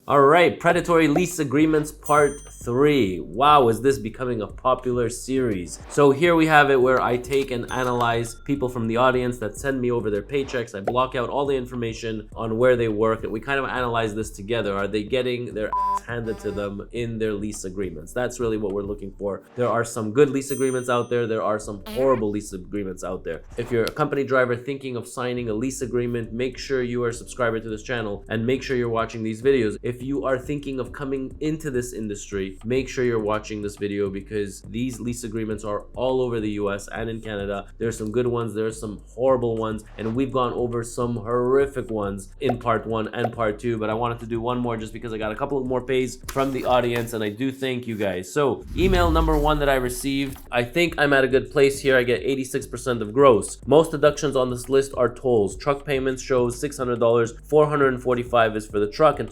All right, Predatory Lease Agreements Part 3. Wow, is this becoming a popular series? So here we have it where I take and analyze people from the audience that send me over their paychecks. I block out all the information on where they work, and we kind of analyze this together. Are they getting their ass handed to them in their lease agreements? That's really what we're looking for. There are some good lease agreements out there. There are some horrible lease agreements out there. If you're a company driver thinking of signing a lease agreement, make sure you are a subscriber to this channel and make sure you're watching these videos. If you are thinking of coming into this industry, make sure you're watching this video because these lease agreements are all over the US and in Canada. There's some good ones, there's some horrible ones, and we've gone over some horrific ones in part 1 and part 2, but I wanted to do one more just because I got a couple of more pays from the audience, and I do thank you guys. So email number 1 that I received, I think I'm at a good place here. I get 86% of gross. Most deductions on this list are tolls. Truck payments shows $600, $445 is for the truck, and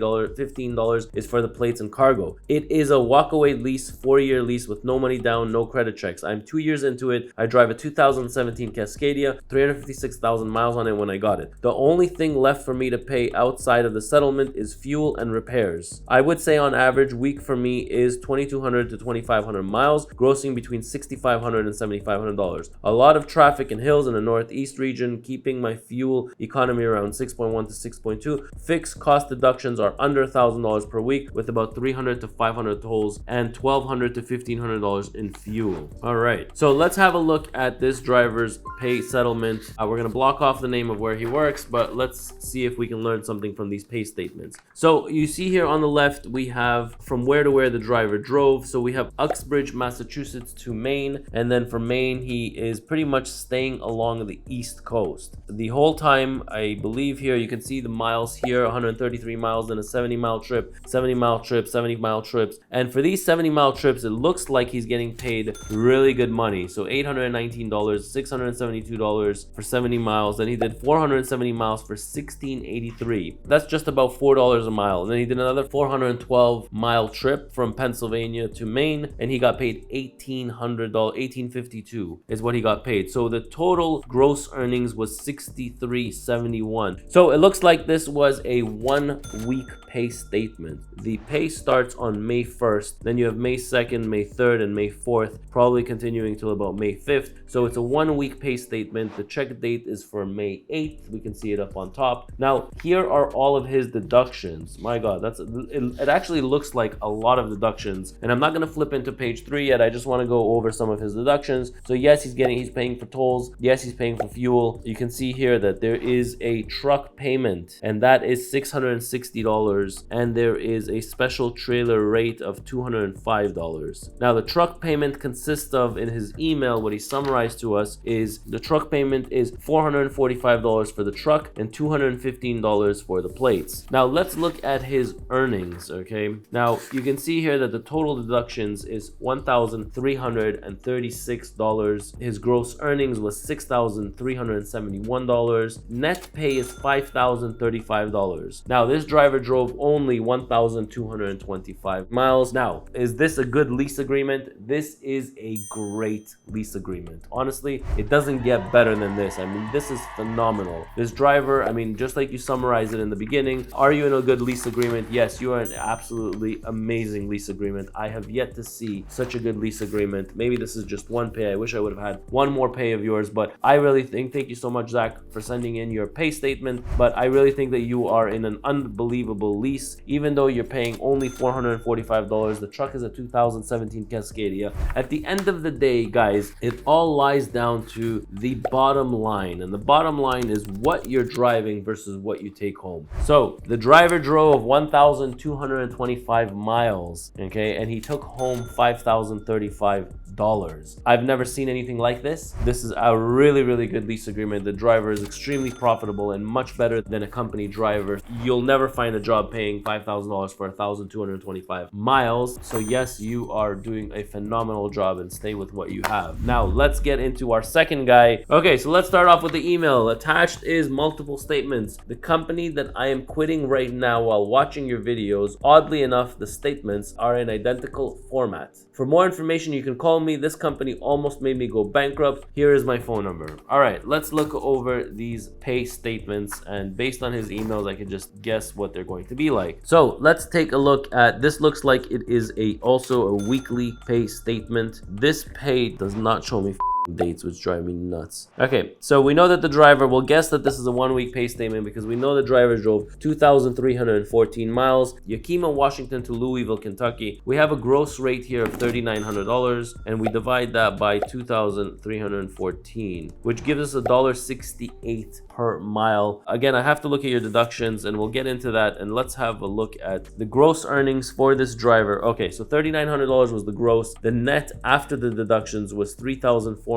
$15 is for the plates and cargo. It is a walkaway lease, 4-year lease with no money down, no credit checks. I'm 2 years into it. I drive a 2017 Cascadia, 356,000 miles on it when I got it. The only thing left for me to pay outside of the settlement is fuel and repairs. I would say on average week for me is 2,200 to 2,500 miles, grossing between $6,500 and $7,500. A lot of traffic and hills in the northeast region, keeping my fuel economy around 6.1 to 6.2. Fixed cost deductions are under $1,000 per week, with about 300 to 500 tolls and $1,200 to $1,500 in fuel. All right, so let's have a look at this driver's pay settlement. We're gonna block off the name of where he works, but let's see if we can learn something from these pay statements. So you see here on the left, we have from where to where the driver drove. So we have Uxbridge, Massachusetts to Maine, and then from Maine, he is pretty much staying along the East Coast. The whole time, I believe here, you can see the miles here, 133 miles, then a 70-mile trip, 70-mile trip, 70-mile trips. And for these 70-mile trips, it looks like he's getting paid really good money. So $819, $672 for 70 miles. Then he did 470 miles for $1,683. That's just about $4 a mile. And then he did another 412-mile trip from Pennsylvania to Maine, and he got paid $1,800, $1,852 is what he got paid. So the total gross earnings was $63.71. So it looks like this was a 1-week pay statement. The pay starts on May 1st, then you have May 2nd, May 3rd, and May 4th, probably continuing till about May 5th. So it's a 1-week pay statement. The check date is for May 8th. We can see it up on top. Now, here are all of his deductions. My God, it actually looks like a lot of deductions. And I'm not gonna flip into page 3 yet. I just wanna go over some of his deductions. So yes, he's paying for tolls. Yes, he's paying for fuel. You can see here that there is a truck payment, and that is $660. And there is a special trailer rate of $205. Now the truck payment consists of, in his email, what he summarized to us is the truck payment is $445 for the truck and $215 for the plates. Now let's look at his earnings, okay? Now you can see here that the total deductions is $1,336. His gross earnings was $6,371. Net pay is $5,035. Now this driver drove only 1,225 miles. Now, is this a good lease agreement? This is a great lease agreement. Honestly, it doesn't get better than this. I mean, this is phenomenal. This driver, I mean, just like you summarized it in the beginning, are you in a good lease agreement? Yes, you are in an absolutely amazing lease agreement. I have yet to see such a good lease agreement. Maybe this is just one pay. I wish I would have had one more pay of yours, but I really think, thank you so much, Zach, for sending in your pay statement. But I really think that you are in an unbelievable lease, even though you're paying only $445. The truck is a 2017 Cascadia. At the end of the day, guys, it all lies down to the bottom line, and the bottom line is what you're driving versus what you take home. So the driver drove 1,225 miles, okay, and he took home $5,035. I've never seen anything like this. This is a really, really good lease agreement. The driver is extremely profitable and much better than a company driver. You'll never find a job paying $5,000 for 1,225 miles. So yes, you are doing a phenomenal job, and stay with what you have. Now let's get into our second guy. Okay, so let's start off with the email. Attached is multiple statements. The company that I am quitting right now while watching your videos, oddly enough, the statements are in identical format. For more information, you can call me. This company almost made me go bankrupt. Here is my phone number. All right, let's look over these pay statements, and based on his emails, I can just guess what they're going to be like. So let's take a look at this. Looks like it is also a weekly pay statement. This pay does not show me dates, which drive me nuts. Okay, so we know that the driver, will guess that this is a 1 week pay statement because we know the driver drove 2,314 miles, Yakima, Washington to Louisville, Kentucky. We have a gross rate here of $3,900, and we divide that by 2,314, which gives us $1.68 per mile. Again, I have to look at your deductions, and we'll get into that, and let's have a look at the gross earnings for this driver. Okay, so $3,900 was the gross. The net after the deductions was $3,432.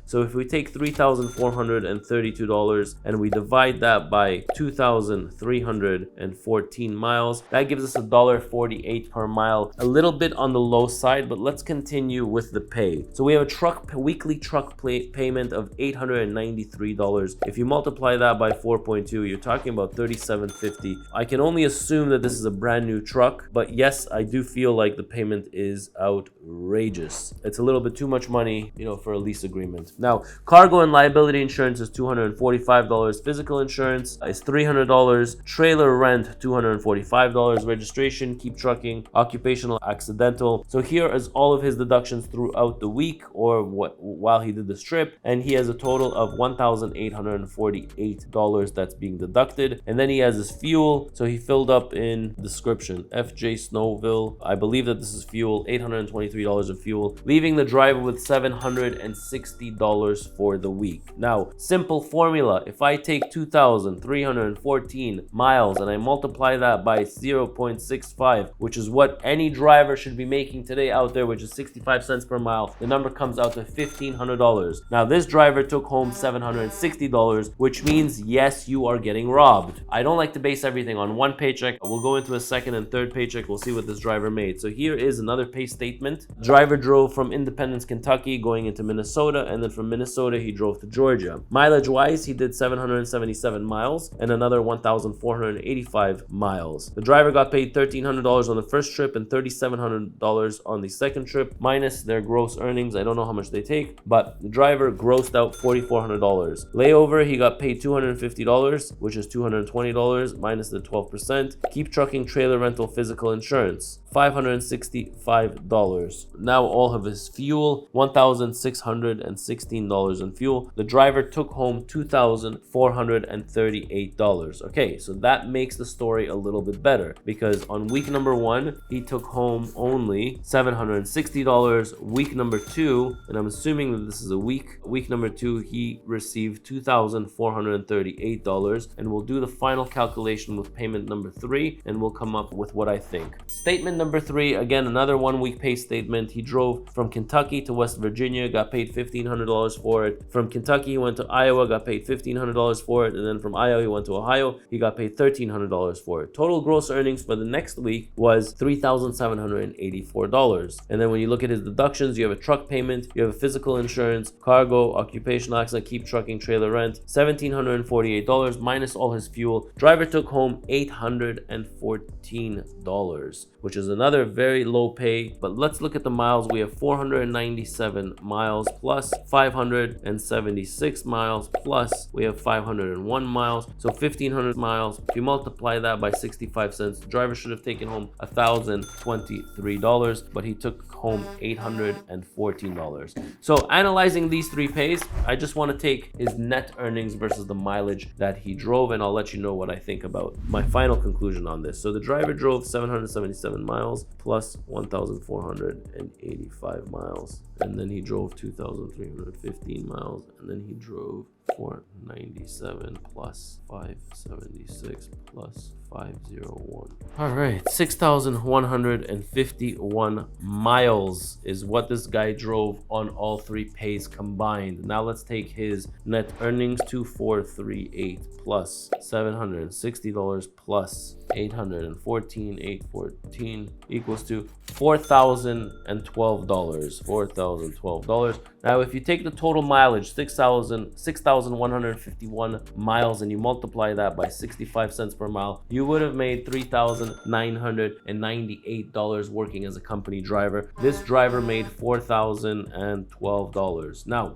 So if we take $3,432 and we divide that by 2,314 miles, that gives us $1.48 per mile. A little bit on the low side, but let's continue with the pay. So we have a weekly truck payment of $893. If you multiply that by 4.2, you're talking about $3,750. I can only assume that this is a brand new truck, but yes, I do feel like the payment is outrageous. It's a little bit too much money, you know, for a lease agreement. Now, cargo and liability insurance is $245. Physical insurance is $300. Trailer rent, $245. Registration, keep trucking, occupational accidental. So here is all of his deductions throughout the week or while he did this trip, and he has a total of $1,848 that's being deducted. And then he has his fuel. So he filled up in description, FJ Snowville. I believe that this is fuel, $823 of fuel, leaving the driver with $760 for the week. Now, simple formula. If I take 2,314 miles and I multiply that by 0.65, which is what any driver should be making today out there, which is 65 cents per mile, the number comes out to $1,500. Now, this driver took home $760, which means, yes, you are getting robbed. I don't like to base everything on one paycheck. We'll go into a second and third paycheck. We'll see what this driver made. So here is another pay statement. Driver drove from Independence, Kentucky, going into Minnesota, and then from Minnesota he drove to Georgia. Mileage wise, he did 777 miles and another 1,485 miles. The driver got paid $1,300 on the first trip and $3,700 on the second trip, minus their gross earnings. I don't know how much they take, but the driver grossed out $4,400. Layover, he got paid $250, which is $220 minus the 12%. Keep trucking, trailer rental, physical insurance, $565. Now all of his fuel, $1,616 in fuel. The driver took home $2,438. Okay, so that makes the story a little bit better because on week number 1, he took home only $760. Week number 2, and I'm assuming that this is a week number 2, he received $2,438, and we'll do the final calculation with payment number 3, and we'll come up with what I think. Statement number 3, again, another 1 week pay statement. He drove from Kentucky to West Virginia, got paid $1,500 for it. From Kentucky, he went to Iowa, got paid $1,500 for it. And then from Iowa, he went to Ohio, he got paid $1,300 for it. Total gross earnings for the next week was $3,784. And then when you look at his deductions, you have a truck payment, you have a physical insurance, cargo, occupational accident, keep trucking, trailer rent, $1,748 minus all his fuel. Driver took home $814, which is another very low pay. But let's look at the miles. We have 497 miles plus 576 miles plus we have 501 miles, so 1,500 miles. If you multiply that by 65 cents, the driver should have taken home $1,023, but he took home $814. So analyzing these 3 pays, I just want to take his net earnings versus the mileage that he drove, and I'll let you know what I think about my final conclusion on this. So the driver drove 777 miles plus 1,485 miles, and then he drove 2,315 miles, and then he drove 497 plus 576 plus 501. All right, 6,151 miles is what this guy drove on all 3 pays combined. Now let's take his net earnings, 2,438 plus $760 plus 814 equals to $4,012. Now if you take the total mileage, 6,151 miles, and you multiply that by 65 cents per mile, you would have made $3,998 working as a company driver. This driver made $4,012. Now,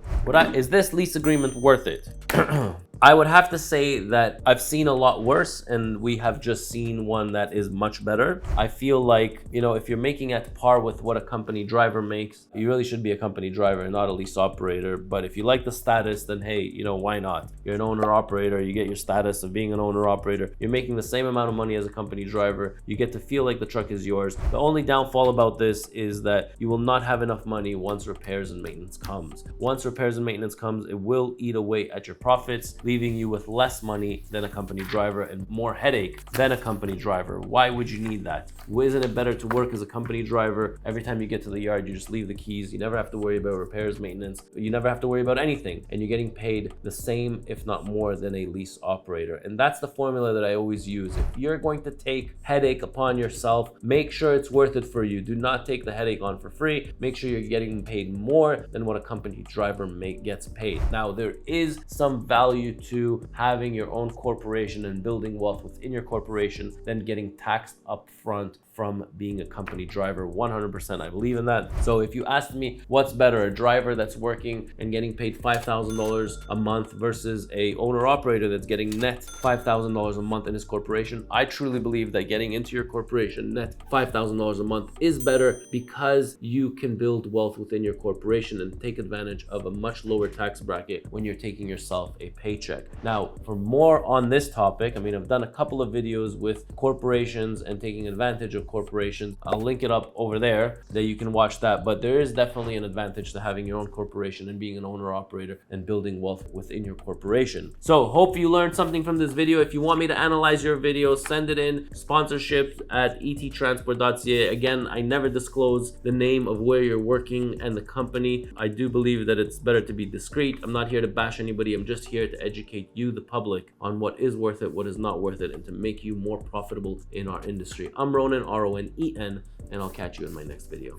is this lease agreement worth it? I would have to say that I've seen a lot worse, and we have just seen one that is much better. I feel like, you know, if you're making at par with what a company driver makes, you really should be a company driver and not a lease operator. But if you like the status, then hey, you know, why not? You're an owner operator, you get your status of being an owner operator, you're making the same amount of money as a company driver, you get to feel like the truck is yours. The only downfall about this is that you will not have enough money once repairs and maintenance comes. Once repairs and maintenance comes, it will eat away at your profits, leaving you with less money than a company driver and more headache than a company driver. Why would you need that? Isn't it better to work as a company driver? Every time you get to the yard, you just leave the keys. You never have to worry about repairs, maintenance. You never have to worry about anything. And you're getting paid the same, if not more, than a lease operator. And that's the formula that I always use. If you're going to take headache upon yourself, make sure it's worth it for you. Do not take the headache on for free. Make sure you're getting paid more than what a company driver gets paid. Now, there is some value to having your own corporation and building wealth within your corporation than getting taxed up front from being a company driver. 100%, I believe in that. So if you asked me what's better, a driver that's working and getting paid $5,000 a month versus a owner operator that's getting net $5,000 a month in his corporation, I truly believe that getting into your corporation net $5,000 a month is better, because you can build wealth within your corporation and take advantage of a much lower tax bracket when you're taking yourself a paycheck. Now, for more on this topic, I mean, I've done a couple of videos with corporations and taking advantage of corporations. I'll link it up over there that you can watch that. But there is definitely an advantage to having your own corporation and being an owner operator and building wealth within your corporation. So hope you learned something from this video. If you want me to analyze your video, send it in. Sponsorship at ettransport.ca. Again, I never disclose the name of where you're working and the company. I do believe that it's better to be discreet. I'm not here to bash anybody. I'm just here to educate you, the public, on what is worth it, what is not worth it, and to make you more profitable in our industry. I'm Ronen, Ronen, and I'll catch you in my next video.